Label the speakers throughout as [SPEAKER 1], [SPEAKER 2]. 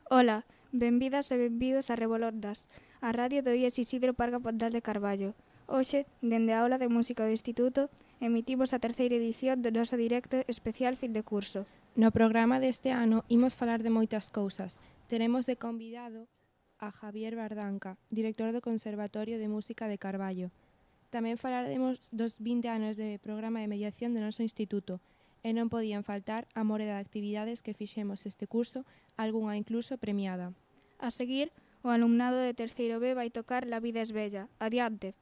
[SPEAKER 1] Ola, benvidas e benvidos a Revolondas, a radio do IES Isidro Parga Pontal de Carballo. Hoxe, dende a aula de música do Instituto, emitimos a terceira edición do noso directo especial fin de curso.
[SPEAKER 2] No programa deste ano imos falar de moitas cousas. Teremos de convidado a Javier Bardanca, director do Conservatorio de Música de Carballo. Tamén falaremos dos 20 anos de programa de mediación do noso instituto, e non podían faltar a more de actividades que fixemos este curso, algunha incluso premiada.
[SPEAKER 1] A seguir, o alumnado de terceiro B vai tocar La vida es bella. Adiante!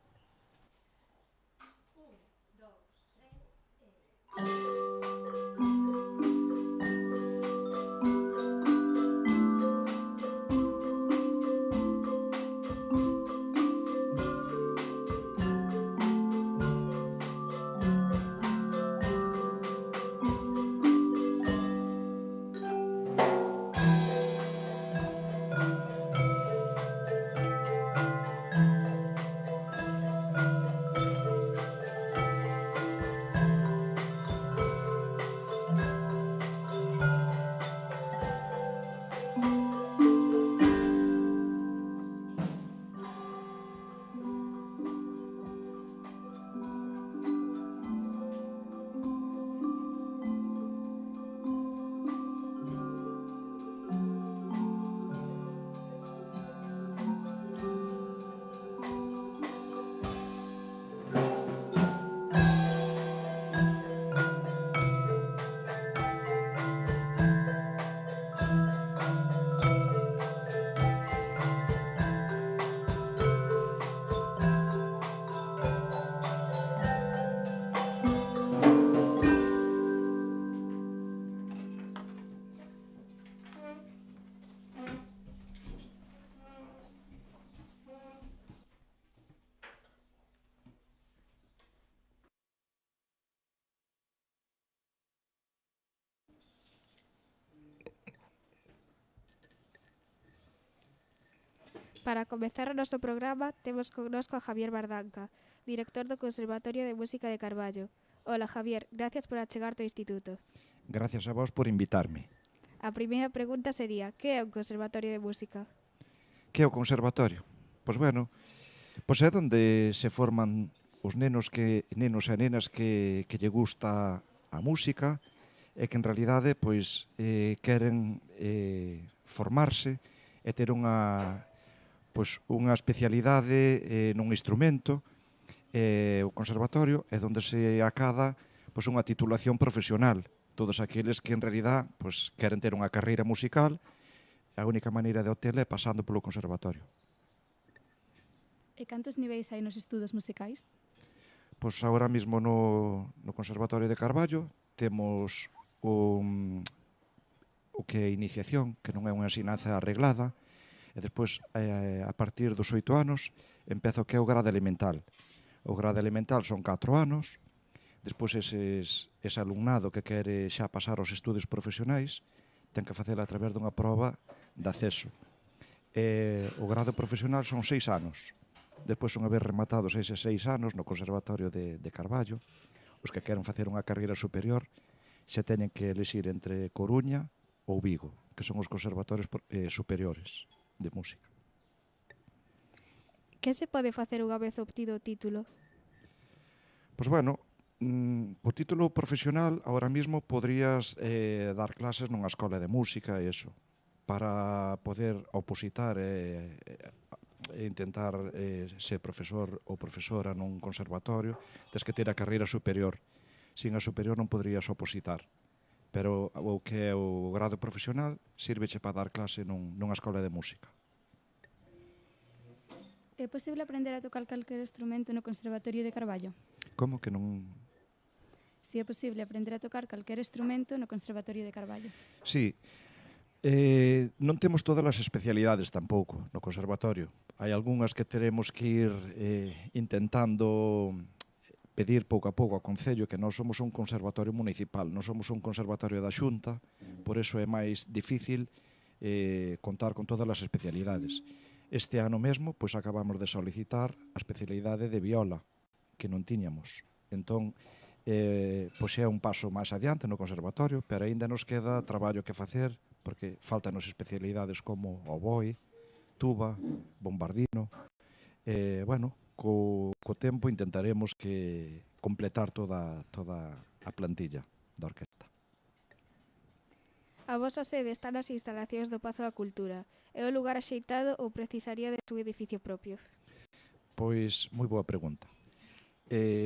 [SPEAKER 1] Para comezar o noso programa, temos connosco a Javier Bardanca, director do Conservatorio de Música de Carballo. Ola, Javier, gracias por achegarte ao instituto.
[SPEAKER 3] Gracias a vos por invitarme.
[SPEAKER 1] A primeira pregunta sería, que é un conservatorio de música?
[SPEAKER 3] Que é o conservatorio? Pois bueno, pois é onde se forman os nenos e nenas que lle gusta a música e que en realidade pois queren formarse e ter unha especialidade nun instrumento. O conservatorio é onde se acada pois unha titulación profesional. Todos aqueles que en realidad pois queren ter unha carreira musical, a única maneira de obtela é pasando polo conservatorio.
[SPEAKER 4] E cantos niveis hai nos estudos musicais?
[SPEAKER 3] Pois agora mesmo no Conservatorio de Carballo temos o que é iniciación, que non é unha ensinanza arreglada, e despois, a partir dos 8 anos, empeza o que é o grado elemental. O grado elemental son 4 anos, despois ese alumnado que quere xa pasar aos estudios profesionais ten que facela a través dunha proba de acceso. O grado profesional son 6 anos. Despois, unha vez rematados eses 6 anos no Conservatorio de Carballo, os que queren facer unha carreira superior xa teñen que elixir entre Coruña ou Vigo, que son os conservatorios superiores de música.
[SPEAKER 1] Que se pode facer unha vez obtido o título?
[SPEAKER 3] Pois bueno, o título profesional ahora mismo podrías dar clases nunha escola de música e iso, para poder opositar e intentar ser profesor ou profesora nun conservatorio, tens que ter a carreira superior. Sin a superior non poderías opositar. Pero o que é o grado profesional sírveche para dar clase nunha escola de música.
[SPEAKER 4] É posible aprender a tocar calquer instrumento no Conservatorio de Carballo?
[SPEAKER 3] Como que non?
[SPEAKER 4] Si é posible aprender a tocar calquer instrumento no Conservatorio de Carballo?
[SPEAKER 3] Sí. Non temos todas as especialidades tampouco no conservatorio. Hai algunhas que teremos que ir intentando pedir pouco a pouco ao Concello, que nós somos un conservatorio municipal, non somos un conservatorio da Xunta, por iso é máis difícil contar con todas as especialidades. Este ano mesmo, pois acabamos de solicitar a especialidade de viola, que non tiñamos. Entón, pois é un paso máis adiante no conservatorio, pero aínda nos queda traballo que facer porque faltanos especialidades como oboe, tuba, bombardino. Bueno, co tempo intentaremos que completar toda a plantilla da orquesta.
[SPEAKER 1] A vosa sede está nas instalacións do Pazo da Cultura. É o lugar axeitado ou precisaría de un edificio propio?
[SPEAKER 3] Pois, moi boa pregunta.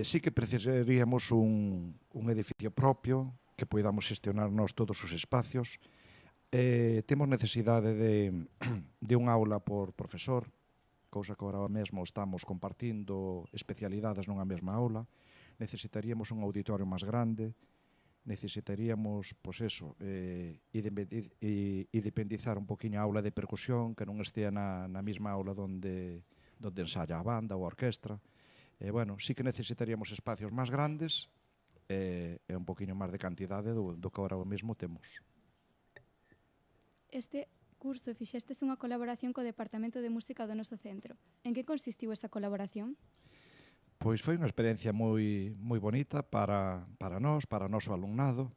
[SPEAKER 3] Sí que precisaríamos un edificio propio que poidamos xestionar nós todos os espacios. Temos necesidade de un aula por profesor, cousa que agora mesmo estamos compartindo especialidades nunha mesma aula. Necesitaríamos un auditorio máis grande, necesitaríamos, pois eso, independizar un poquinho a aula de percusión, que non estea na mesma aula onde ensaya a banda ou a orquestra. Bueno, sí que necesitaríamos espacios máis grandes e un poquinho máis de cantidade do que agora mesmo temos.
[SPEAKER 4] Este curso fixestes unha colaboración co Departamento de Música do noso centro. En que consistiu esa colaboración?
[SPEAKER 3] Pois foi unha experiencia moi bonita para nós, para o noso alumnado.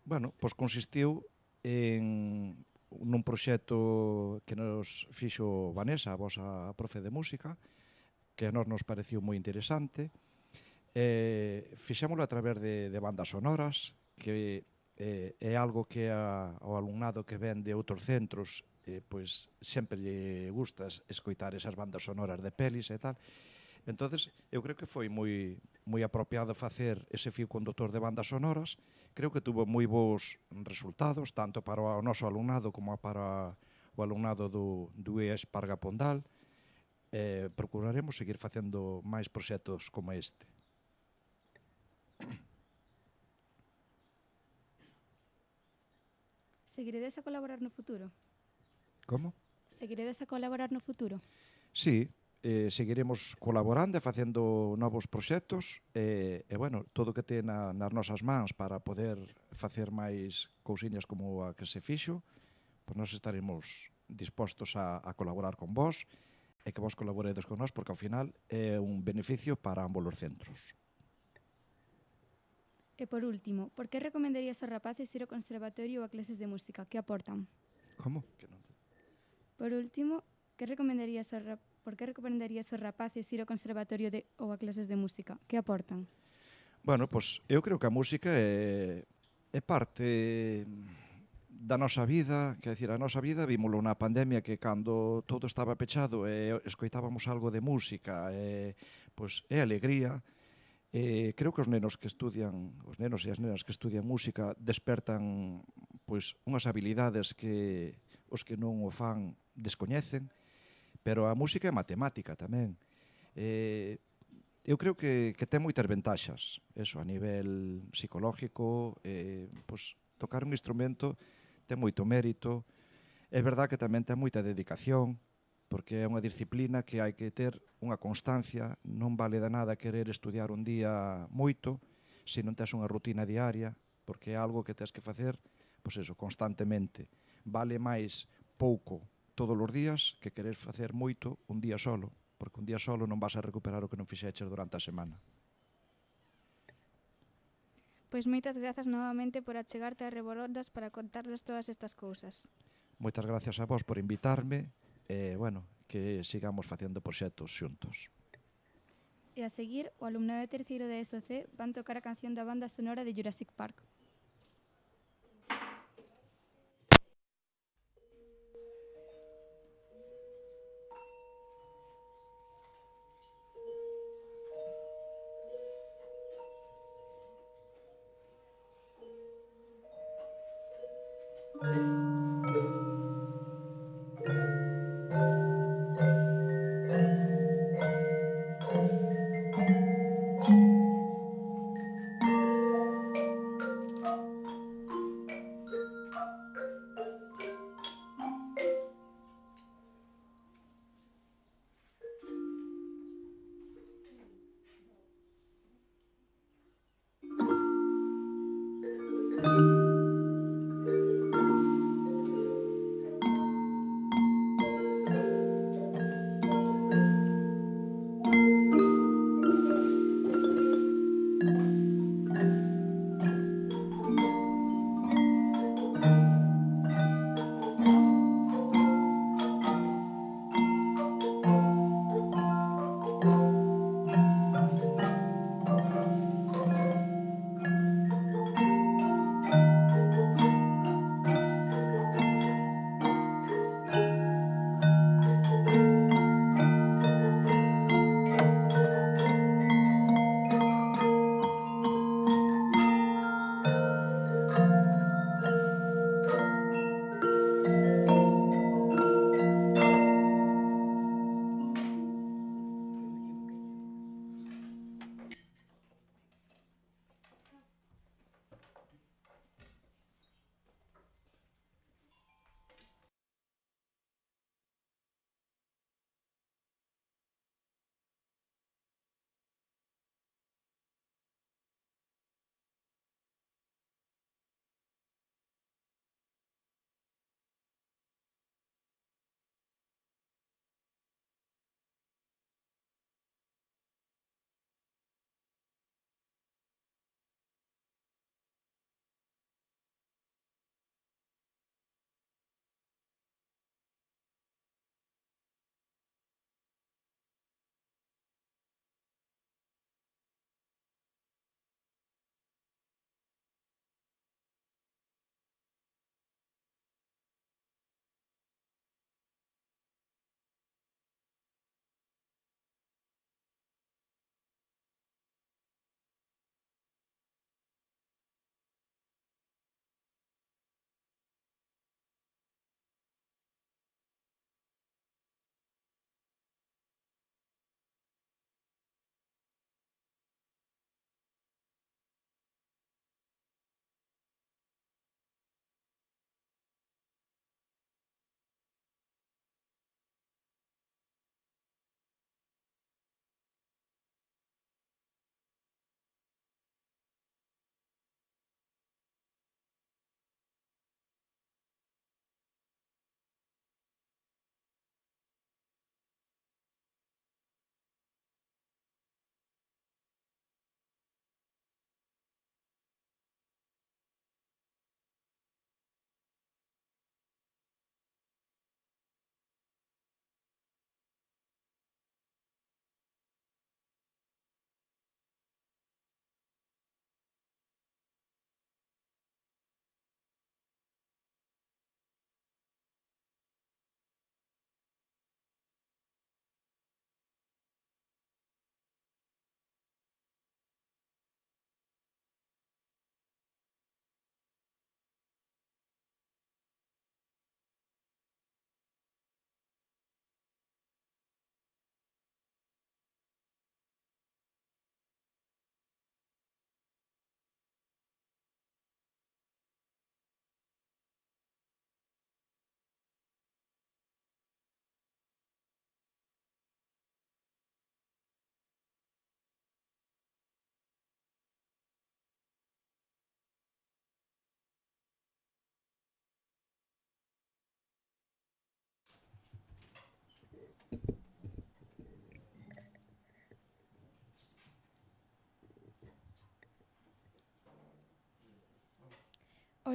[SPEAKER 3] Bueno, pois consistiu nun proxecto que nos fixo Vanessa, a vosa profe de música, que a nos pareceu moi interesante. Fixémolo a través de bandas sonoras, que é algo que ao alumnado que ven de outros centros pois sempre lle gusta escoitar esas bandas sonoras de pelis e tal. Entonces, eu creo que foi moi apropiado facer ese fío conductor de bandas sonoras. Creo que tuvo moi bons resultados, tanto para o noso alumnado como para o alumnado do IES Parga Pondal. Procuraremos seguir facendo máis proxectos como este.
[SPEAKER 4] Seguiredes a colaborar no futuro?
[SPEAKER 3] Como?
[SPEAKER 4] Seguiredes a colaborar no futuro?
[SPEAKER 3] Sí, seguiremos colaborando e facendo novos proxectos bueno, todo o que ten nas nosas mans para poder facer máis cousiñas como a que se fixo, pois nós estaremos dispostos a colaborar con vós e que vos colaboredes con nós, porque ao final é un beneficio para ambos os centros.
[SPEAKER 4] E por último, por que recomendarías aos rapaces ir ao conservatorio ou a clases de música? Que aportan?
[SPEAKER 3] Como? Que non te...
[SPEAKER 4] Por último, por que recomendarías aos rapaces ir ao conservatorio ou a clases de música? Que aportan?
[SPEAKER 3] Bueno, pois eu creo que a música é parte da nosa vida, quer dizer, a nosa vida vímolo na pandemia, que cando todo estaba pechado e escoitábamos algo de música, pois é alegría. Creo que os nenos e as nenas que estudian música despertan pois unhas habilidades que os que non o fan descoñecen, pero a música é matemática tamén. Eu creo que ten moitas ventaxas, eso, a nivel psicológico, pois tocar un instrumento ten moito mérito. É verdad que tamén ten moita dedicación, porque é unha disciplina que hai que ter unha constancia, non vale de nada querer estudiar un día moito se non tes unha rutina diaria, porque é algo que tes que facer, pois eso, constantemente. Vale máis pouco todos os días que querer facer moito un día solo, porque un día solo non vas a recuperar o que non fixeches durante a semana.
[SPEAKER 1] Pois moitas grazas novamente por achegarte a Rebolondas para contarnos todas estas cousas.
[SPEAKER 3] Moitas gracias a vos por invitarme e, bueno, que sigamos facendo proxectos xuntos.
[SPEAKER 4] E a seguir, o alumnado de terceiro de ESO-C van tocar a canción da banda sonora de Jurassic Park.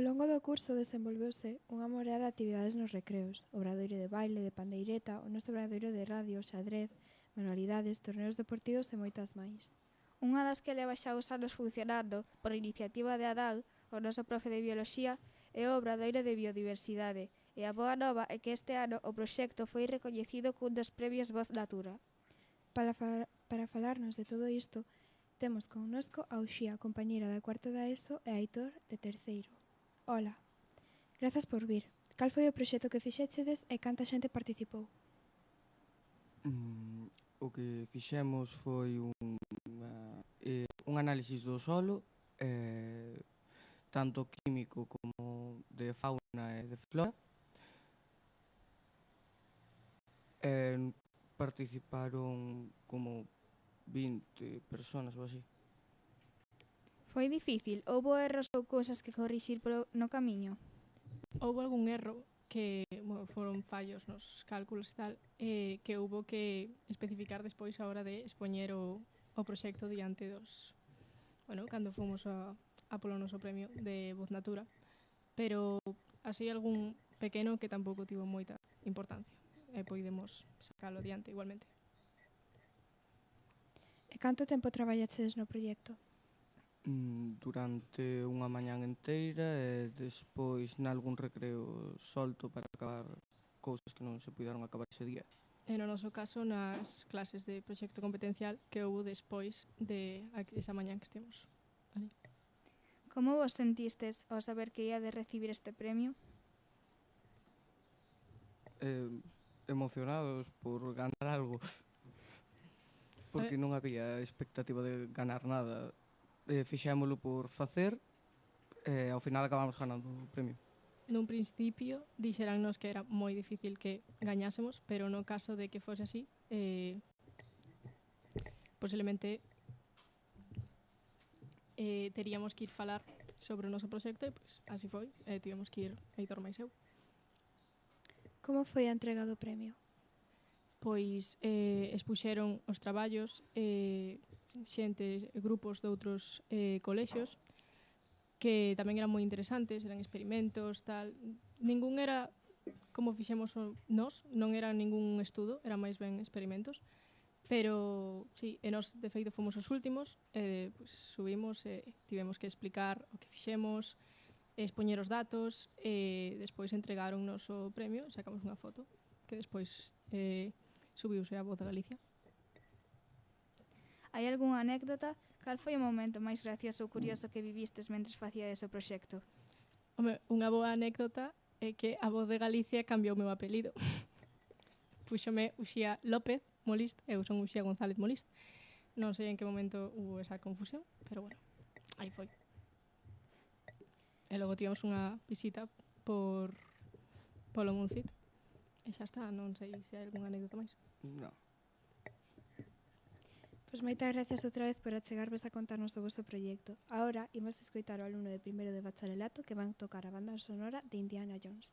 [SPEAKER 2] Ao longo do curso desenvolveuse unha morea de actividades nos recreos, obradoiro de baile, de pandeireta, o noso obradoiro de radio, xadrez, manualidades, torneos deportivos e moitas máis.
[SPEAKER 1] Unha das que leva xa os anos funcionando, por iniciativa de Adán, o noso profe de bioloxía, é o obradoiro de biodiversidade, e a boa nova é que este ano o proxecto foi recoñecido cun dos premios Voz Natura.
[SPEAKER 2] Para falarnos de todo isto, temos connosco a Uxía, compañeira da cuarto da ESO, e a Aitor, de terceiro. Ola, grazas por vir. Cal foi o proxecto que fixéchedes e canta xente participou?
[SPEAKER 5] O que fixemos foi un análisis do solo, tanto químico como de fauna e de flora. Participaron como 20 personas ou así.
[SPEAKER 1] Foi difícil? Houbo erros ou cousas que corrixir no camiño?
[SPEAKER 6] Houbo algún erro que foron fallos nos cálculos e tal, que houbo que especificar despois a hora de expoñer o proxecto diante dos... cando fomos a polo noso premio de Voz Natura. Pero así algún pequeno que tampouco tivo moita importancia. E poidemos sacalo diante igualmente.
[SPEAKER 2] E canto tempo traballachedes no proxecto?
[SPEAKER 5] Durante unha mañán enteira e despois nalgún recreo solto para acabar cousas que non se puideron acabar ese día.
[SPEAKER 6] E no noso caso, nas clases de proxecto competencial que houbo despois de esa mañán que estemos ali.
[SPEAKER 1] Como vos sentistes ao saber que ia de recibir este premio?
[SPEAKER 5] Emocionados por ganar algo, porque non había expectativa de ganar nada. Fixémolo por facer e ao final acabamos ganando o premio.
[SPEAKER 6] Nun principio dixerannos que era moi difícil que gañásemos, pero no caso de que fose así, posiblemente teríamos que ir falar sobre o noso proxecto e pois así foi, tivemos que ir Aitor máis eu.
[SPEAKER 2] Como foi a entrega do premio?
[SPEAKER 6] Pois expuxeron os traballos xente, grupos de outros colexios que tamén eran moi interesantes, eran experimentos, tal. Ningún era como fixemos nós, non era ningún estudo, eran máis ben experimentos, pero sí, e nós de feito fomos os últimos, pois subimos e tivemos que explicar o que fixemos, expoñer os datos e despois entregáronnos o premio, sacamos unha foto que despois subiuse a Voz de Galicia.
[SPEAKER 1] Hai algunha anécdota? Cal foi o momento máis gracioso ou curioso que vivistes mentres facíades o proxecto?
[SPEAKER 6] Home, unha boa anécdota é que a Voz de Galicia cambiou o meu apelido. Puxome Uxía López Molist e eu son Uxía González Molist. Non sei en que momento hubo esa confusión, pero bueno, aí foi. E logo tivemos unha visita polo Muncit. E xa está, non sei se hai algunha anécdota máis.
[SPEAKER 5] Non.
[SPEAKER 2] Pois moitas gracias outra vez por achegarvos a contarnos do vosso proxecto. Agora imos escoitar o alumno de primeiro de bacharelato que van tocar a banda sonora de Indiana Jones.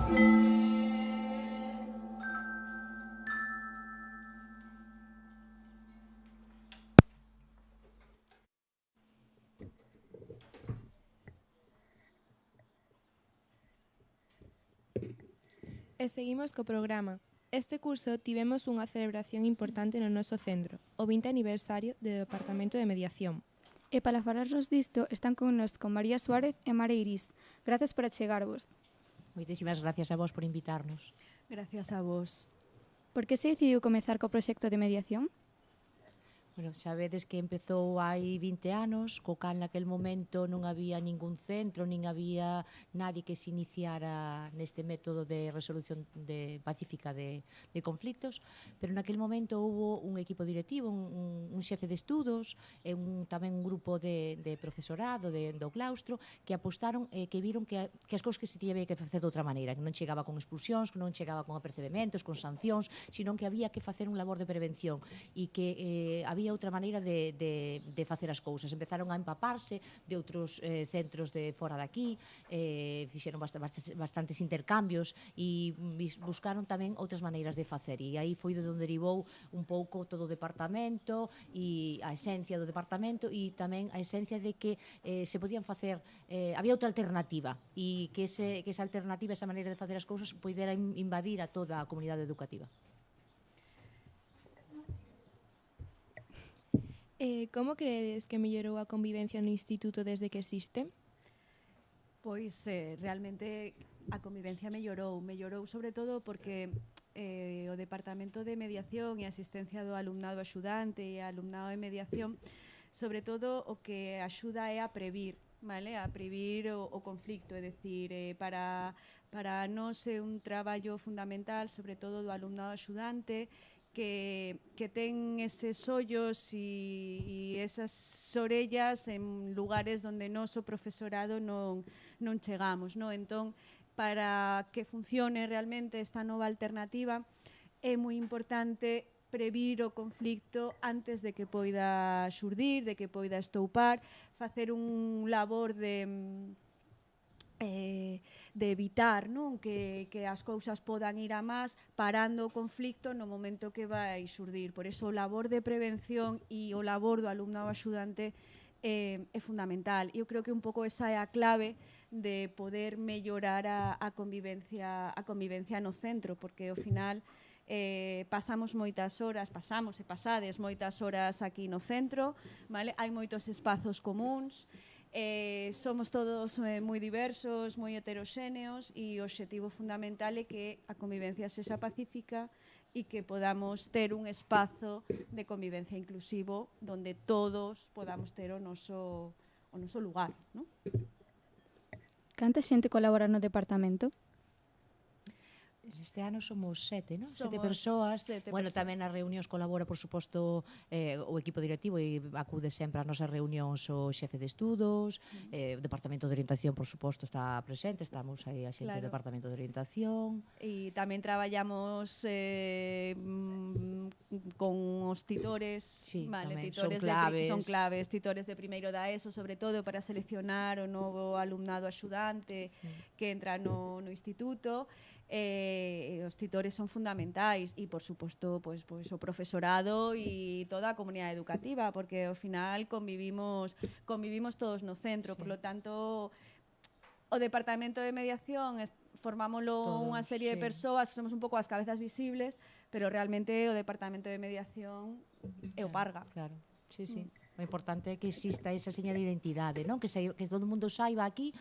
[SPEAKER 2] E seguimos co programa. Este curso tivemos unha celebración importante no noso centro, o 20 aniversario do Departamento de Mediación.
[SPEAKER 4] E para falarnos disto están connosco María Suárez e Mare Iris. Gracias por achegarvos.
[SPEAKER 7] Moitísimas gracias a vos por invitarnos.
[SPEAKER 8] Gracias a vos.
[SPEAKER 4] Por que se decidiu comezar co proxecto de mediación?
[SPEAKER 7] Bueno, xa vedes que empezou hai 20 anos, co cal naquel momento non había ningún centro, nin había nadie que se iniciara neste método de resolución pacífica de conflitos, pero naquel momento houve un equipo directivo, un xefe de estudos, e tamén un grupo de profesorado do claustro que apostaron que viron que as cousas que se tiña que facer de outra maneira, que non chegaba con expulsións, que non chegaba con apercebementos, con sancións, sino que había que facer un labor de prevención e que había outra maneira de facer as cousas. Empezaron a empaparse de outros centros de fora daqui, fixeron bastantes intercambios e buscaron tamén outras maneiras de facer, e aí foi de onde derivou un pouco todo o departamento e a esencia do departamento e tamén a esencia de que se podían facer, había outra alternativa e que esa alternativa, esa maneira de facer as cousas poidera invadir a toda a comunidade educativa.
[SPEAKER 2] Como credes que mellorou a convivencia no instituto desde que existe?
[SPEAKER 8] Pois realmente a convivencia mellorou sobre todo porque o Departamento de Mediación e Asistencia do Alumnado Axudante e Alumnado de Mediación, sobre todo o que axuda é a previr, vale? A previr o conflicto, é dicir, para nós é un traballo fundamental, sobre todo do alumnado axudante, que ten eses ollos e esas orellas en lugares onde nós o profesorado non chegamos, non? Entón, para que funcione realmente esta nova alternativa é moi importante previr o conflicto antes de que poida xurdir, de que poida estoupar, facer un labor de evitar, non? Que as cousas podan ir a máis, parando o conflicto no momento que vai xurdir. Por iso o labor de prevención e o labor do alumnado axudante é fundamental. Eu creo que un pouco esa é a clave de poder mellorar a convivencia no centro, porque ao final pasamos e pasades moitas horas aquí no centro, vale? Hai moitos espazos comuns, somos todos moi diversos, moi heteroxéneos, e o obxectivo fundamental é que a convivencia sexa pacífica e que podamos ter un espazo de convivencia inclusivo onde todos podamos ter o noso lugar, non?
[SPEAKER 4] Canta xente colabora no departamento?
[SPEAKER 7] Este ano somos 7, non?
[SPEAKER 8] Somos
[SPEAKER 7] 7 persoas.
[SPEAKER 8] sete
[SPEAKER 7] Bueno,
[SPEAKER 8] persoas.
[SPEAKER 7] tamén nas reunións colabora, por suposto, o equipo directivo e acude sempre ás nosas reunións o xefe de estudos, o departamento de orientación, por suposto, está presente, estamos aí a xente do
[SPEAKER 8] Claro.
[SPEAKER 7] departamento de orientación.
[SPEAKER 8] E tamén traballamos con os titores,
[SPEAKER 7] Sí,
[SPEAKER 8] vale,
[SPEAKER 7] tamén
[SPEAKER 8] titores son claves, titores de primeiro da ESO, sobre todo para seleccionar o novo alumnado axudante que entra no instituto. Os titores son fundamentais e, por suposto, pois o profesorado e toda a comunidade educativa, porque ao final convivimos todos no centro, por lo tanto o Departamento de Mediación formámoslo unha serie de persoas, somos un pouco as cabezas visibles, pero realmente o Departamento de Mediación é o Parga.
[SPEAKER 7] Claro, sí, sí. O importante é que exista esa seña de identidade, non? Que todo o mundo saiba aquí,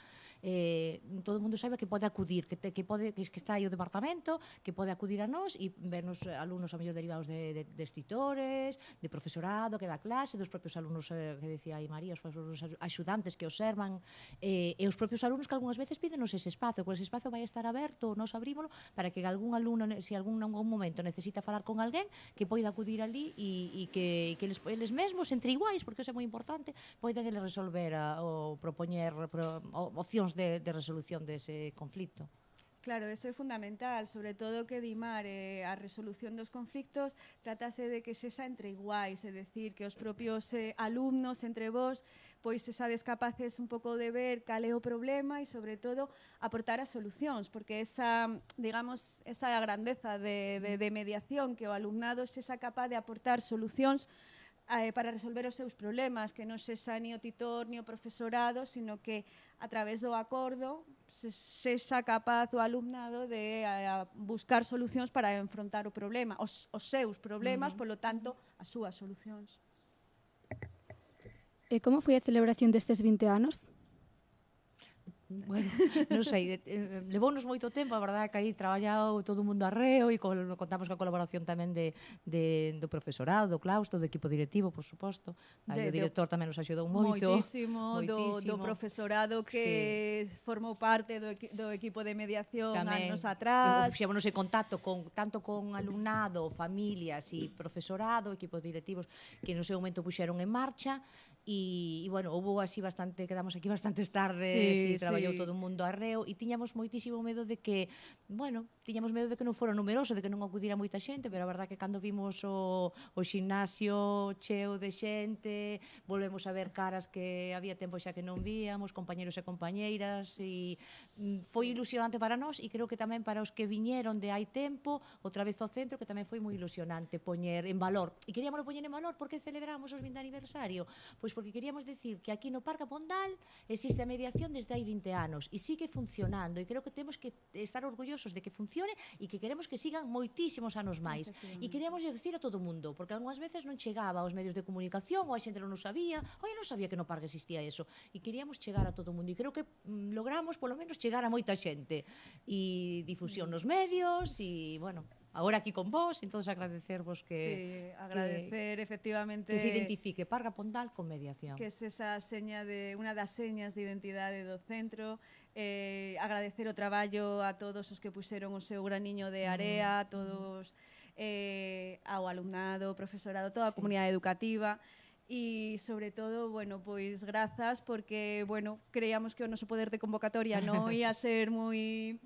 [SPEAKER 7] todo o mundo saiba que pode acudir, que está aí o departamento, que pode acudir a nós e vernos alumnos a mellor derivados de titores, de profesorado que dá clase, dos propios alumnos que decía aí María, os propios axudantes que observan, e os propios alumnos que algunhas veces pídenos ese espazo, pois ese espazo vai estar aberto, nós abrímolo para que algún alumno, se algún momento necesita falar con alguén, que poida acudir ali e que eles mesmos, entre iguais, porque iso é moi importante, poden eles resolver ou propoñer opcións de resolución dese conflito.
[SPEAKER 8] Claro, eso é fundamental, sobre todo que Dimar a resolución dos conflictos tratase de que sexa entre iguais, é dicir, que os propios alumnos entre vós pois sesades capaces un pouco de ver cal é o problema e sobre todo aportar as solucións, porque esa, digamos, esa grandeza de mediación que o alumnado sexa capaz de aportar solucións para resolver os seus problemas, que non sexa ni o titor ni o profesorado, sino que a través do acordo sexa capaz o alumnado de buscar solucións para enfrontar o problema, os seus problemas, polo tanto, as súas solucións.
[SPEAKER 4] E como foi a celebración destes 20 anos?
[SPEAKER 7] Bueno, non sei, levounos moito tempo, a verdade que aí traballou todo o mundo arreo e contamos coa colaboración tamén do profesorado, do claustro, do equipo directivo, por suposto. O director tamén nos axudou moito.
[SPEAKER 8] Moitísimo, do profesorado que formou parte do equipo de mediación anos atrás.
[SPEAKER 7] Puxémonos en contacto tanto con alumnado, familias e profesorado, equipos directivos que no seu momento puxeron en marcha. E bueno, houve así bastante, quedamos aquí bastantes tardes e traballou todo o mundo arreo e tiñamos moitísimo medo de que, bueno, tiñamos medo de que non fora numeroso, de que non acudira moita xente, pero a verdade que cando vimos o ximnasio cheo de xente, volvemos a ver caras que había tempo xa que non víamos, compañeros e compañeiras, e foi ilusionante para nós e creo que tamén para os que viñeron de hai tempo, outra vez ao centro, que tamén foi moi ilusionante poñer en valor. E queríamos poñer en valor porque celebramos os 20 aniversario, pois porque queríamos decir que aquí no Parque Pondal existe a mediación desde hai 20 anos e sigue funcionando e creo que temos que estar orgullosos de que funcione e que queremos que sigan moitísimos anos máis e queríamos decir a todo o mundo porque algunhas veces non chegaba aos medios de comunicación ou a xente non sabía, non sabía que no Parque existía eso e queríamos chegar a todo o mundo e creo que logramos polo menos chegar a moita xente e difusión nos medios e bueno, agora aquí con vos, entonces agradecervos que...
[SPEAKER 8] Sí, agradecer efectivamente...
[SPEAKER 7] Que se identifique Parga Pondal con mediación.
[SPEAKER 8] Que es esa seña de, unha das señas de identidade do centro, agradecer o traballo a todos os que puxeron o seu graniño de area, a todos, ao alumnado, profesorado, toda a comunidade educativa, e sobre todo, bueno, pois grazas porque, bueno, creíamos que o noso poder de convocatoria non ia ser moi,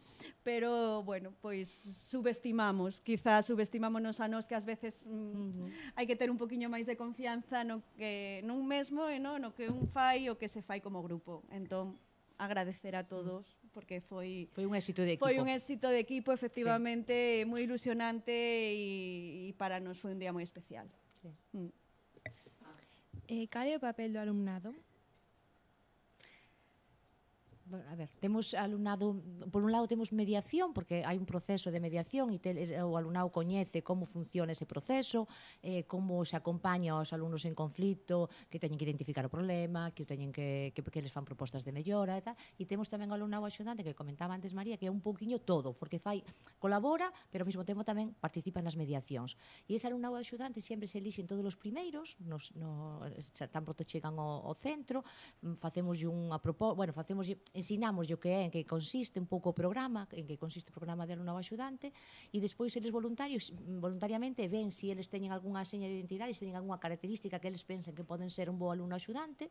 [SPEAKER 8] pero, bueno, pois subestimamos, quizás subestimámonos a nós que ás veces hai que ter un poquinho máis de confianza no que nun mesmo e no que un fai o que se fai como grupo. Entón, agradecer a todos porque foi
[SPEAKER 7] un éxito de equipo.
[SPEAKER 8] Foi un éxito de equipo, efectivamente, moi ilusionante e para nós foi un día moi especial.
[SPEAKER 7] Sí.
[SPEAKER 2] Cal é o papel do alumnado?
[SPEAKER 7] Bueno, a ver, temos alumnado, por un lado temos mediación, porque hai un proceso de mediación e o alumnado coñece como funciona ese proceso, como se acompaña aos alumnos en conflito, que teñen que identificar o problema, que les fan propostas de mellora e tal. E temos tamén o alumnado axudante, que comentaba antes María, que é un pouquiño todo, porque colabora, pero ao mesmo tempo tamén participa nas mediacións. E ese alumnado axudante sempre se elixen todos os primeiros, tan pronto chegan ao centro, facemos unha proposta, bueno, ensinamos o que é, en que consiste un pouco o programa, en que consiste o programa de alumnado axudante, e despois eles voluntariamente ven se eles teñen algunha seña de identidade, se teñen algunha característica que eles pensen que poden ser un bo alumno axudante,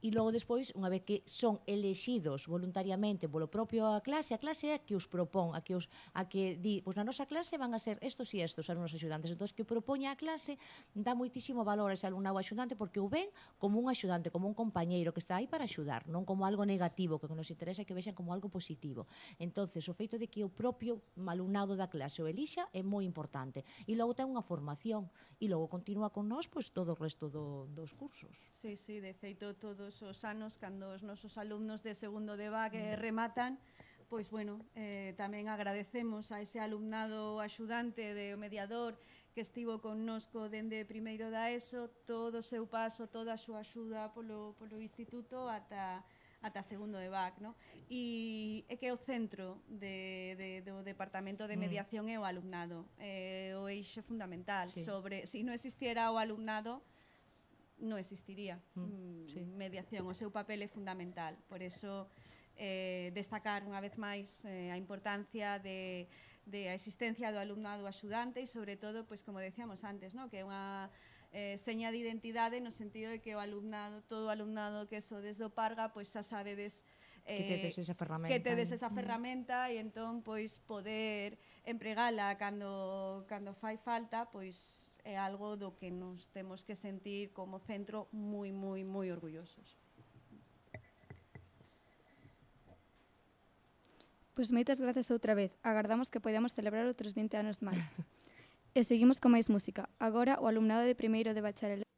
[SPEAKER 7] e logo despois, unha vez que son elexidos voluntariamente polo propio a clase é que os propón, a que di, pois na nosa clase van a ser estos e estos alumnos axudantes, entón que propoña a clase dá moitísimo valor a ese alumnado axudante porque o ven como un axudante, como un compañeiro que está aí para axudar, non como algo negativo, que nos interesa que vexan como algo positivo. Entonces, o feito de que o propio alumnado da clase o elixa é moi importante. E logo ten unha formación e logo continúa con nós pois todo o resto dos cursos.
[SPEAKER 8] Sí, de feito todos os anos cando os nosos alumnos de segundo de BAC rematan, pois bueno, tamén agradecemos a ese alumnado axudante de mediador que estivo connosco dende primeiro da ESO, todo o seu paso, toda a súa axuda polo instituto ata segundo de BAC, no? E é que o centro do Departamento de Mediación é o alumnado, o eixe fundamental. Sobre, se non existiera o alumnado, non existiría mediación, o seu papel é fundamental. Por eso, destacar unha vez máis a importancia da existencia do alumnado axudante e, sobre todo, pois como decíamos antes, no? Que é unha seña de identidade no sentido de que o alumnado, todo o alumnado que sodes do Parga, pois xa sabedes
[SPEAKER 7] Que tedes esa ferramenta.
[SPEAKER 8] Que tedes esa ferramenta e entón pois poder empregala cando fai falta, pois é algo do que nos temos que sentir como centro moi orgullosos.
[SPEAKER 4] Pois moitas grazas outra vez. Agardamos que podamos celebrar outros 20 anos máis. E seguimos con máis música. Agora o alumnado de primeiro de bacharelato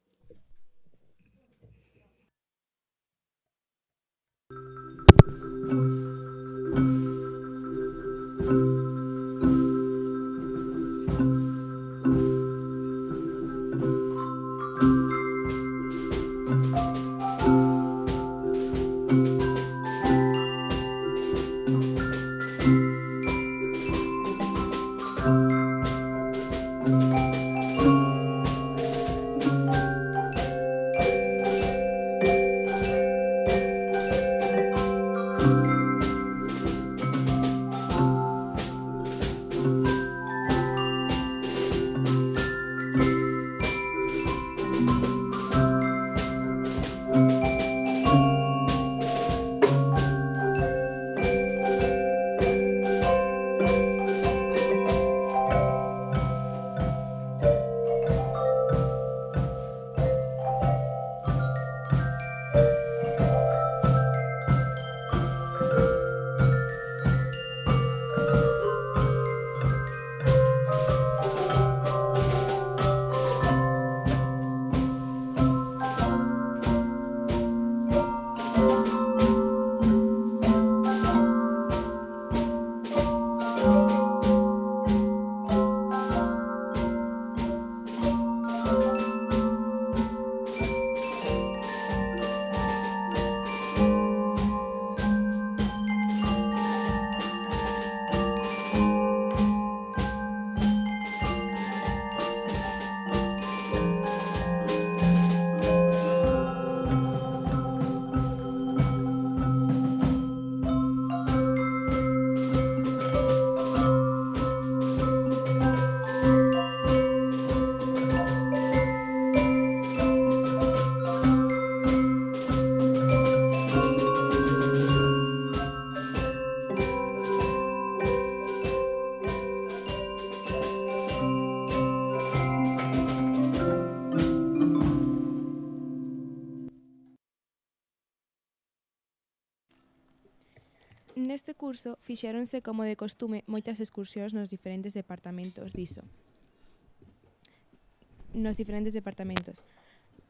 [SPEAKER 2] Neste curso fixéronse como de costume moitas excursións nos diferentes departamentos diso.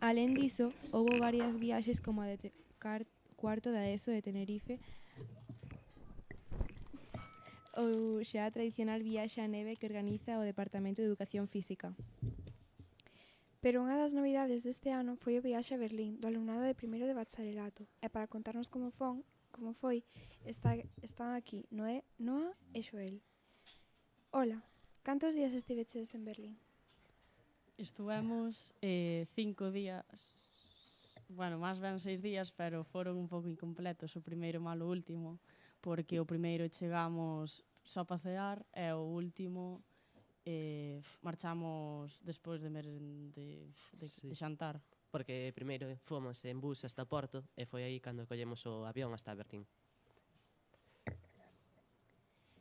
[SPEAKER 2] Alén diso, houbo varias viaxes como a de cuarto da ESO de Tenerife ou xa a tradicional viaxe á neve que organiza o Departamento de Educación Física.
[SPEAKER 1] Pero unha das novidades deste ano foi o viaxe a Berlín do alumnado de primeiro de bacharelato. E para contarnos como foi, están aquí Noé, Noa e Xoel. Ola, cantos días estiveches en Berlín?
[SPEAKER 9] Estuvemos 5 días, bueno, máis ben 6 días, pero foron un pouco incompletos, o primeiro malo o último, porque o primeiro chegamos só para cear e o último marchamos despois de xantar.
[SPEAKER 10] Porque primeiro fomos en bus hasta Porto e foi aí cando collemos o avión hasta Berlín.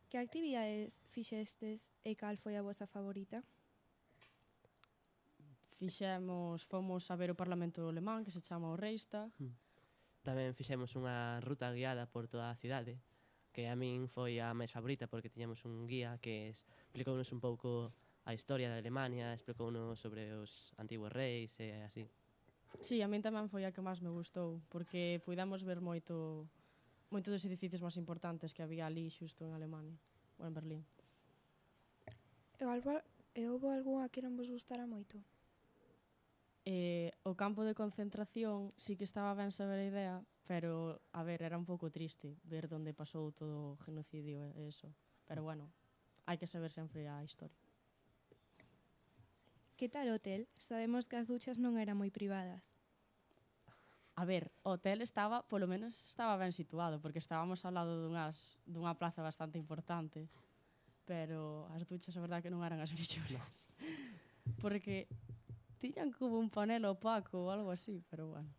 [SPEAKER 2] Que actividades fixestes e cal foi a vosa favorita?
[SPEAKER 9] Fomos a ver o Parlamento alemán, que se chama o Reichstag.
[SPEAKER 10] Tamén fixemos unha ruta guiada por toda a cidade, que a min foi a máis favorita porque tiñamos un guía que explicounos un pouco a historia da Alemania, explicounos sobre os antigos reis e así.
[SPEAKER 9] Sí, a min tamén foi a que máis me gustou, porque puidamos ver moito dos edificios máis importantes que había ali xusto en Alemania, ou en Berlín.
[SPEAKER 1] E houbo algunha que non vos gustara moito?
[SPEAKER 9] O campo de concentración sí que estaba ben saber a idea, pero, a ver, era un pouco triste ver onde pasou todo o genocidio e eso. Pero, bueno, hai que saber sempre a historia.
[SPEAKER 2] Que tal o hotel? Sabemos que as duchas non eran moi privadas.
[SPEAKER 9] A ver, o hotel polo menos estaba ben situado, porque estábamos ao lado dunha plaza bastante importante, pero as duchas, a verdade, que non eran as mellores. Porque tiñan como un panel opaco ou algo así, pero bueno.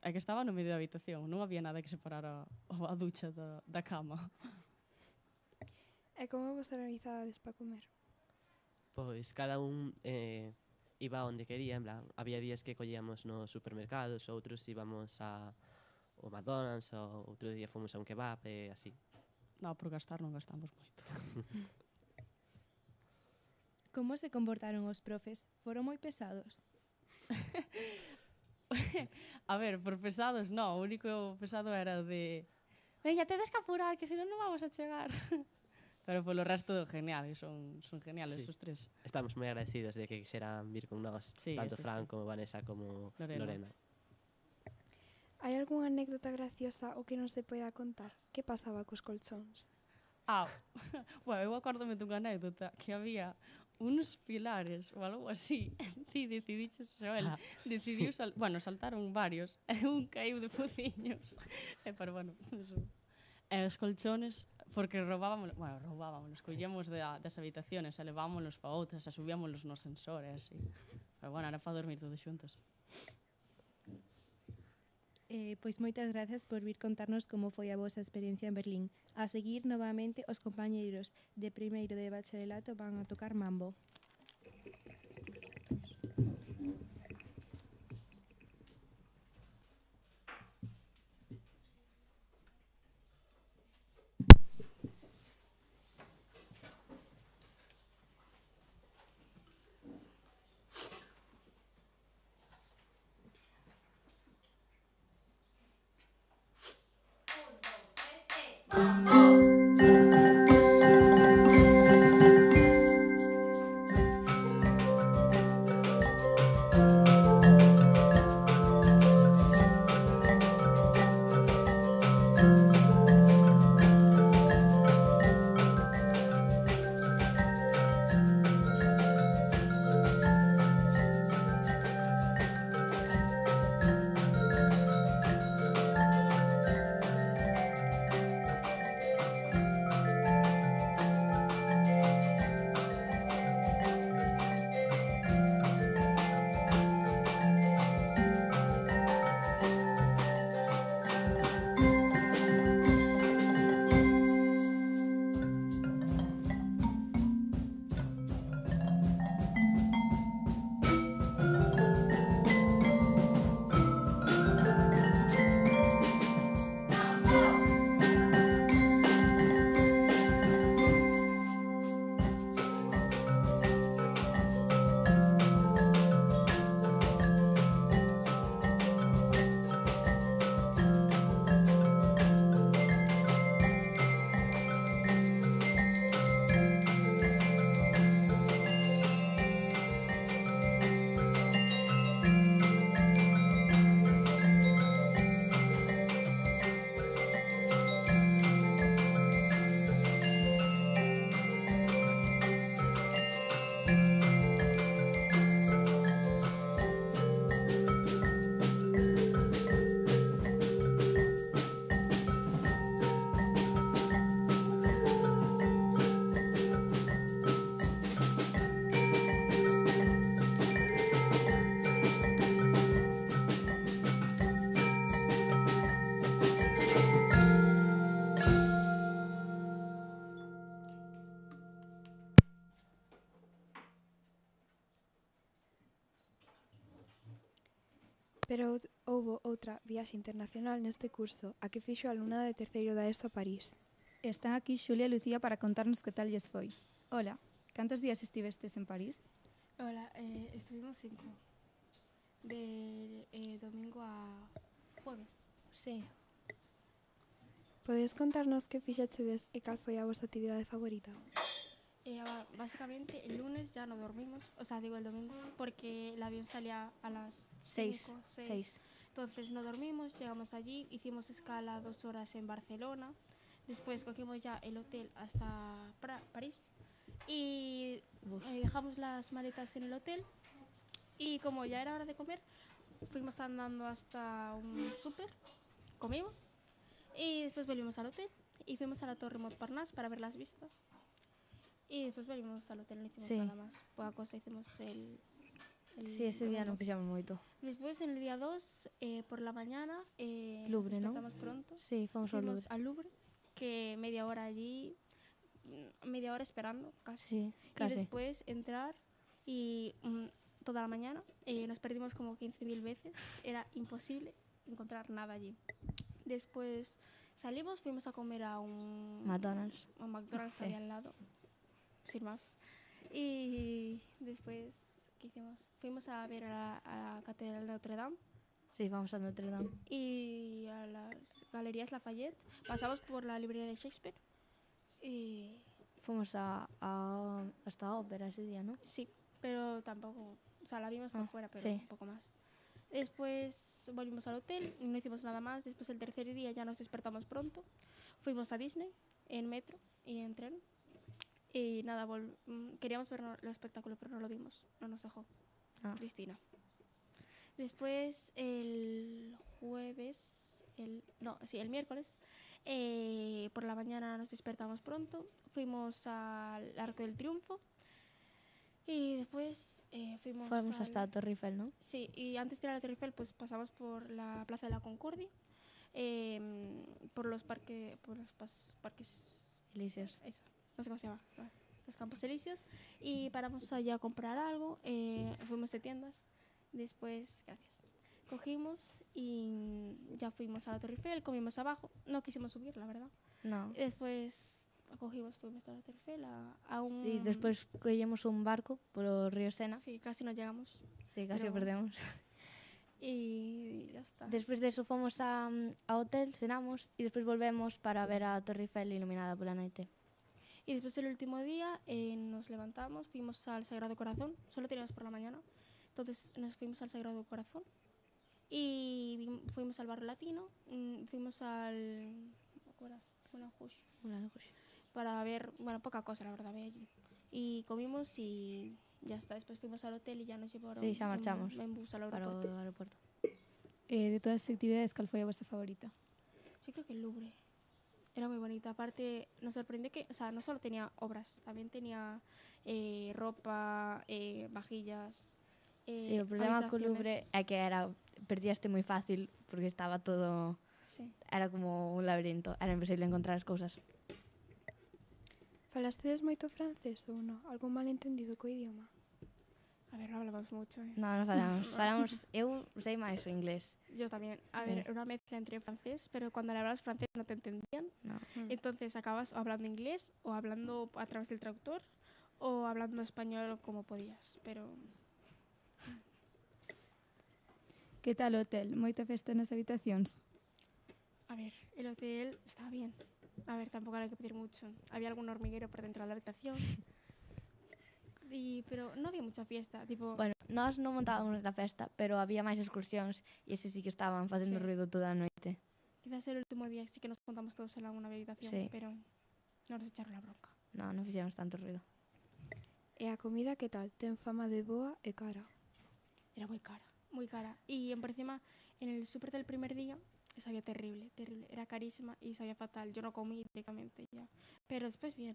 [SPEAKER 9] É que estaba no medio da habitación, non había nada que separara a ducha da cama.
[SPEAKER 1] E como vos organizades para comer?
[SPEAKER 10] Pois cada un iba onde quería, en plan, había días que collíamos nos supermercados, outros íbamos ao McDonald's, ou outro día fomos a un kebab e así.
[SPEAKER 9] Non, por gastar non gastamos moito.
[SPEAKER 2] Como se comportaron os profes? Foron moi pesados?
[SPEAKER 9] A ver, por pesados, no, o único pesado era o de veña, tedes que apurar, que senón non vamos a chegar. Pero polo resto, genial, son geniales
[SPEAKER 10] Sí.
[SPEAKER 9] os tres.
[SPEAKER 10] Estamos moi agradecidos de que quixeran vir con nós,
[SPEAKER 9] Sí,
[SPEAKER 10] tanto
[SPEAKER 9] eso
[SPEAKER 10] Fran
[SPEAKER 9] sí.
[SPEAKER 10] como Vanessa como Lorena.
[SPEAKER 1] Hai algunha anécdota graciosa o que non se poida contar? Que pasaba cos colchóns?
[SPEAKER 9] Bueno, eu acórdome dunha anécdota que había uns pilares ou algo así. Ti decidiches, Joel, decidiu saltaron varios e un caíu de fociños. Pero bueno, eso. E os colchones, porque roubábamos, collíamos das habitaciones e levámonos pa outras e subíamonos no ascensor e así. Pero bueno, era para dormir todos xuntos.
[SPEAKER 2] Pois moitas grazas por vir contarnos como foi a vosa experiencia en Berlín. A seguir, novamente, os compañeiros de primeiro de bacharelato van a tocar mambo.
[SPEAKER 1] Pero houbo outra viaxe internacional neste curso, a que fixo a alumnado de terceiro da ESO a París.
[SPEAKER 4] Están aquí Xulia e Lucía para contarnos que tal lles foi. Hola, cantos días estivestes en París?
[SPEAKER 11] Hola, estuvimos 5. De domingo a jueves.
[SPEAKER 1] Sí. Podes contarnos que fixachedes e cal foi a vosa actividade favorita?
[SPEAKER 11] Básicamente el lunes ya no dormimos, o sea, digo el domingo, porque el avión salía a las
[SPEAKER 1] 6.
[SPEAKER 11] Entonces no dormimos, llegamos allí, hicimos escala 2 horas en Barcelona, después cogimos ya el hotel hasta París y dejamos las maletas en el hotel y como ya era hora de comer, fuimos andando hasta un súper, comimos y después volvimos al hotel y fuimos a la Torre Montparnasse para ver las vistas. Y después volvimos al hotel, no hicimos nada más. Poca cosa, hicimos
[SPEAKER 12] Sí, ese día non fixamos moito.
[SPEAKER 11] Después, en el día 2, por la mañana,
[SPEAKER 12] Louvre,
[SPEAKER 11] nos
[SPEAKER 12] ¿no?
[SPEAKER 11] despertamos pronto.
[SPEAKER 12] Sí, fomos ao
[SPEAKER 11] Fuimos
[SPEAKER 12] Louvre.
[SPEAKER 11] al Louvre, que media hora allí, media hora esperando, casi.
[SPEAKER 12] Sí,
[SPEAKER 11] Y
[SPEAKER 12] casi.
[SPEAKER 11] después entrar y toda la mañana nos perdimos como 15.000 veces. Era imposible encontrar nada allí. Después salimos, fuimos a comer a un
[SPEAKER 12] McDonald's.
[SPEAKER 11] A un McDonald's que
[SPEAKER 12] Sí.
[SPEAKER 11] había al lado, sin más. Y después, ¿qué hicimos? Fuimos a ver a la Catedral de Notre Dame
[SPEAKER 12] Sí, vamos a Notre Dame.
[SPEAKER 11] y a las Galerías Lafayette. Pasamos por la librería de Shakespeare y
[SPEAKER 12] Fomos hasta a ópera ese día, ¿no?
[SPEAKER 11] sí, pero tampoco, o sea, la vimos por fuera, pero
[SPEAKER 12] sí.
[SPEAKER 11] un poco más. Después volvimos al hotel y no hicimos nada más. Después el tercer día ya nos despertamos pronto. Fuimos a Disney en metro y en tren. Y nada, queríamos ver el espectáculo, pero no lo vimos. No nos dejó Cristina. Después el miércoles, por la mañana nos despertamos pronto. Fuimos al Arco del Triunfo. Y después fuimos
[SPEAKER 12] hasta la Torre Eiffel, ¿no?
[SPEAKER 11] Sí, y antes de ir a la Torre Eiffel, pues pasamos por la Plaza de la Concordia, por los parques
[SPEAKER 12] Elíseos.
[SPEAKER 11] Eso, no sé cómo se llama, los Campos Elíseos, y paramos allá a comprar algo, fuimos de tiendas, después, gracias, cogimos y ya fuimos a la Torre Eiffel, comimos abajo, no quisimos subir, la verdad.
[SPEAKER 12] No.
[SPEAKER 11] Después fuimos a la Torre Eiffel a un...
[SPEAKER 12] Sí, despois collemos un barco polo río Sena.
[SPEAKER 11] Sí, casi no llegamos.
[SPEAKER 12] Sí, casi
[SPEAKER 11] pero
[SPEAKER 12] o perdemos.
[SPEAKER 11] Y ya está.
[SPEAKER 12] Despois deso fomos a hotel, cenamos e despois volvemos para ver a Torre Eiffel iluminada pola noite.
[SPEAKER 11] Y después el último día nos levantamos, fuimos al Sagrado Corazón, solo teníamos por la mañana, entonces nos fuimos al Sagrado Corazón y fuimos al Barrio Latino, fuimos al Moulin Rouge para ver, bueno, poca cosa la verdad, había allí. Y comimos y ya está, después fuimos al hotel y ya nos llevaron
[SPEAKER 12] Sí, xa marchamos
[SPEAKER 11] en bus al
[SPEAKER 12] para
[SPEAKER 11] aeropuerto.
[SPEAKER 12] o aeroporto.
[SPEAKER 4] De todas as actividades, cal foi a vosa favorita?
[SPEAKER 11] Yo creo que el Louvre. Era muy bonita. Aparte, nos sorprende que, o sea, no solo tenía obras, también tenía ropa, vajillas.
[SPEAKER 12] Sí, o problema co Louvre é que perdíaste moi fácil porque estaba todo...
[SPEAKER 11] Sí.
[SPEAKER 12] Era como un laberinto, era imposible encontrar as cousas.
[SPEAKER 1] Falastedes moito francés ou non? Algún malentendido co idioma?
[SPEAKER 11] A ver, no hablamos mucho.
[SPEAKER 12] No falamos. Eu sei máis o inglés.
[SPEAKER 11] Yo también. A
[SPEAKER 12] Sí.
[SPEAKER 11] ver, una mezcla entre francés, pero cuando le hablabas francés no te entendían.
[SPEAKER 12] No.
[SPEAKER 11] Entonces acabas o hablando inglés, o hablando a través del traductor, o hablando español como podías. Pero
[SPEAKER 4] Que tal o hotel? Moita festa nas habitacións?
[SPEAKER 11] a ver, el hotel estaba bien. A ver, tampoco había que pedir mucho. Había algún hormiguero por dentro de la habitación. Pero no había mucha fiesta, tipo...
[SPEAKER 12] Bueno, nós non montábamos na festa, pero había máis excursións e ese sí que estaban facendo
[SPEAKER 11] Sí.
[SPEAKER 12] ruido toda a noite.
[SPEAKER 11] Quizás el último día sí que nos juntamos todos en una habitación,
[SPEAKER 12] Sí.
[SPEAKER 11] pero no nos echaron la bronca.
[SPEAKER 12] Non fixemos tanto ruido.
[SPEAKER 1] E a comida que tal? Ten fama de boa e cara?
[SPEAKER 11] Era muy cara, muy cara. Y por encima, en el súper del primer día, sabía terrible, terrible. Era carísima y sabía fatal. Yo no comí directamente ya. Pero después bien,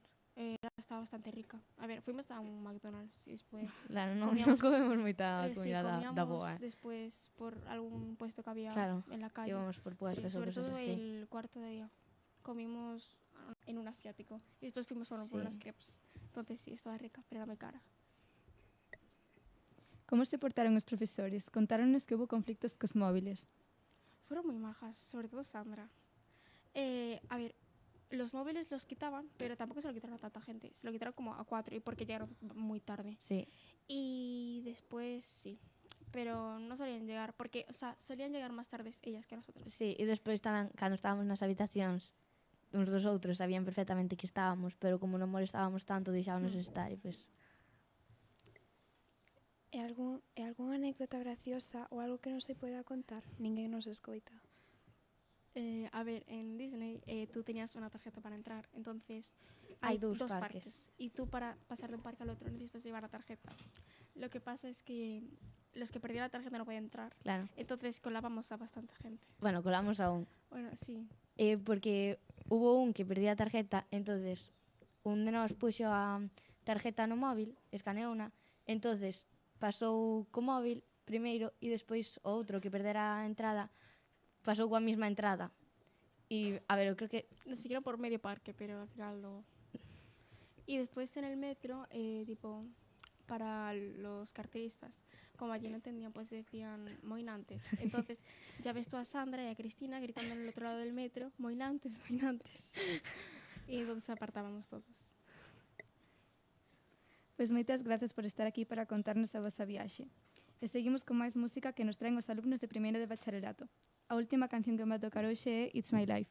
[SPEAKER 11] estaba bastante rica. A ver, fuimos a un McDonald's y después...
[SPEAKER 12] Claro, non
[SPEAKER 11] comíamos-
[SPEAKER 12] comemos moita
[SPEAKER 11] sí,
[SPEAKER 12] comida da
[SPEAKER 11] comíamos
[SPEAKER 12] boa.
[SPEAKER 11] después por algún puesto que había
[SPEAKER 12] Claro,
[SPEAKER 11] en la calle.
[SPEAKER 12] íbamos por puestos
[SPEAKER 11] Sí,
[SPEAKER 12] ou
[SPEAKER 11] sobre
[SPEAKER 12] cosas
[SPEAKER 11] todo
[SPEAKER 12] así.
[SPEAKER 11] el cuarto día. Comimos en un asiático y después fuimos por
[SPEAKER 12] Sí.
[SPEAKER 11] unas crepes. Entonces sí, estaba rica, pero era muy cara.
[SPEAKER 4] Como se portaron os profesores? Contáronnos que hubo conflictos cos móviles.
[SPEAKER 11] Fueron muy majas, sobre todo Sandra. A ver, los móviles los quitaban, pero tampoco se lo quitaron a tanta gente. Se lo quitaron como a 4 y porque llegaron muy tarde.
[SPEAKER 12] Sí.
[SPEAKER 11] Y después sí, pero no solían llegar, porque, o sea, solían llegar más tardes ellas que nosotros.
[SPEAKER 12] Sí, e despois tamén, cando estábamos nas habitacións, uns dos outros sabían perfectamente que estábamos, pero como non molestábamos tanto, deixábamos estar e pois...
[SPEAKER 1] E algunha anécdota graciosa ou algo que non se poida contar? Ninguén nos escoita.
[SPEAKER 11] A ver, en Disney tú tenías una tarjeta para entrar, entonces
[SPEAKER 12] Hay
[SPEAKER 11] hay
[SPEAKER 12] dos
[SPEAKER 11] dos
[SPEAKER 12] parques.
[SPEAKER 11] parques. Y tú para pasar de un parque al otro necesitas llevar la tarjeta. Lo que pasa es que los que perdían la tarjeta no podían entrar.
[SPEAKER 12] Claro.
[SPEAKER 11] Entonces colábamos a bastante gente.
[SPEAKER 12] Bueno, colamos a un.
[SPEAKER 11] Bueno, sí.
[SPEAKER 12] Porque hubo un que perdía a tarjeta, entonces un de nós puxo a tarjeta no móvil, escaneouna, entonces pasou co móvil primeiro e despois o outro que perdera a entrada pasou coa mesma entrada. E, a ver, eu creo que...
[SPEAKER 11] No siquiera por medio parque, pero al final no. Y después en el metro, tipo, para los carteristas, como allí no entendían, pues decían moinantes. Entonces, ya ves tú a Sandra y a Cristina gritando en el otro lado del metro, moinantes, moinantes. Y entonces apartábamos todos.
[SPEAKER 4] Pois moitas gracias por estar aquí para contarnos a vosa viaxe. E seguimos con máis música que nos traen os alumnos de primeiro de bacharelato. A última canción que me va a tocar hoxe é It's My Life.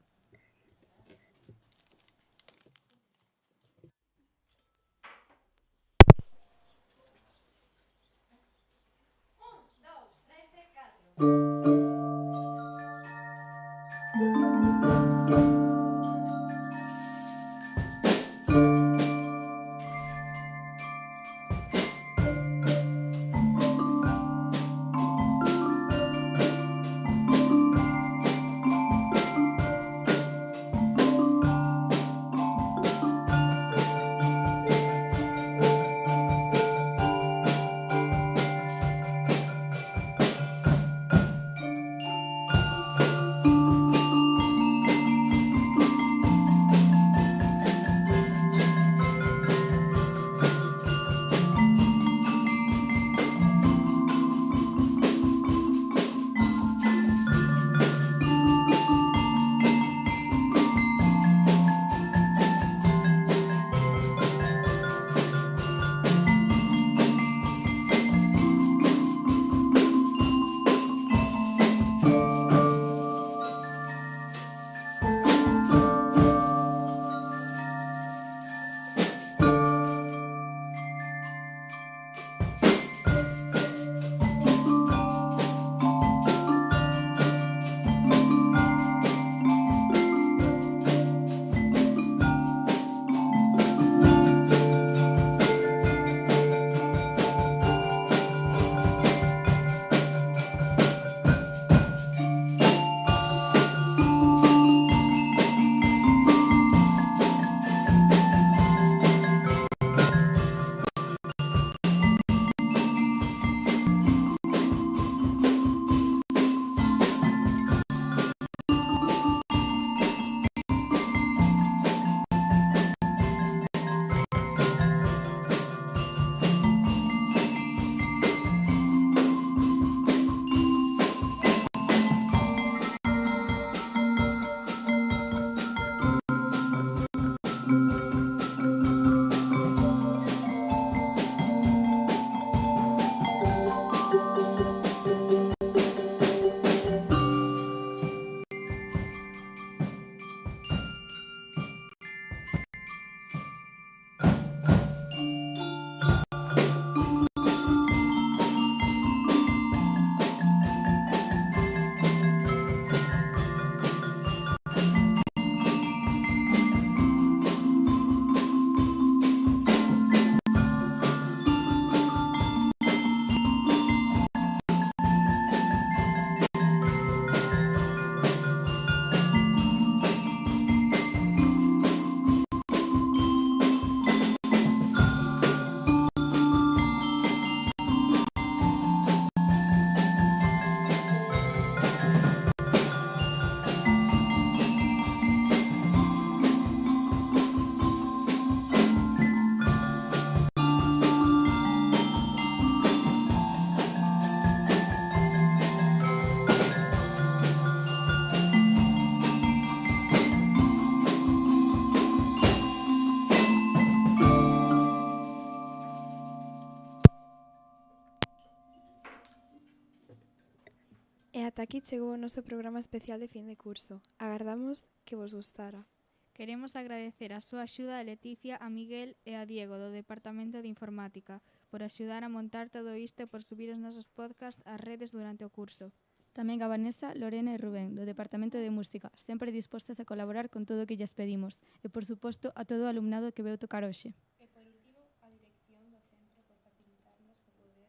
[SPEAKER 1] E ata aquí chegou o noso programa especial de fin de curso. Agardamos que vos gustara.
[SPEAKER 13] Queremos agradecer a súa axuda a Leticia, a Miguel e a Diego do Departamento de Informática por axudar a montar todo isto e por subir os nosos podcasts ás redes durante o curso.
[SPEAKER 4] Tamén a Vanessa, Lorena e Rubén, do Departamento de Música, sempre dispostas a colaborar con todo o que lles pedimos. E, por suposto, a todo o alumnado que veu tocar hoxe.
[SPEAKER 2] E, por último, a dirección do centro por facilitarnos o poder...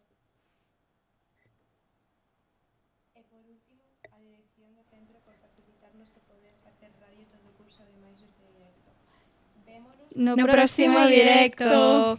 [SPEAKER 2] facer radio todo o curso, ademais este directo. Vémonos
[SPEAKER 4] no próximo directo.